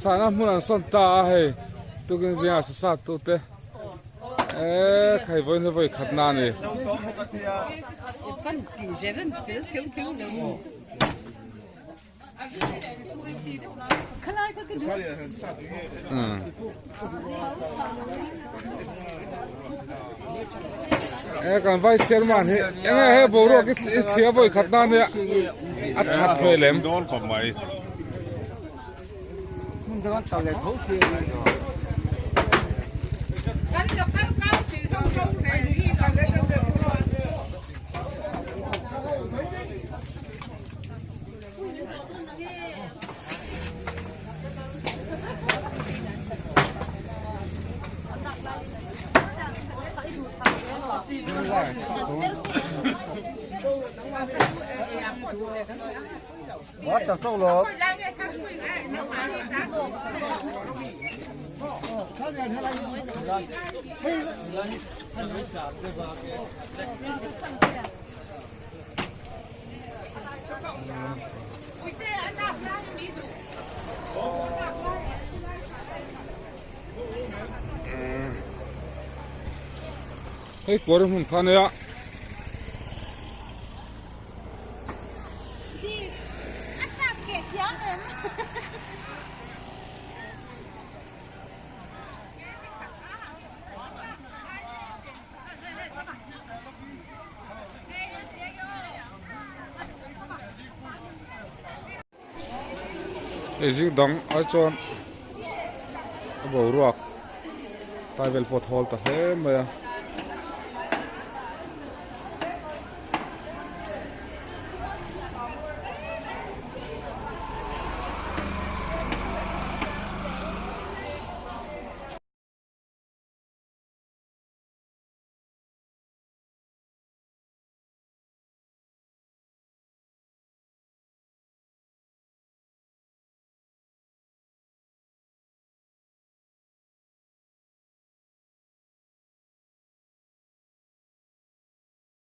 sana mun an son ta he tu kin zia sa sa tu te khai voi khatna ni kan jeven pel kel lo kalai ka kan vice chairman he boro ki thia voi khatna ni a that phelem don khom mai mun don chau le tho si What the fuck, love? hey por hun khane ya ezing dang ai chon bo ruak tai vel pot hol ta he ma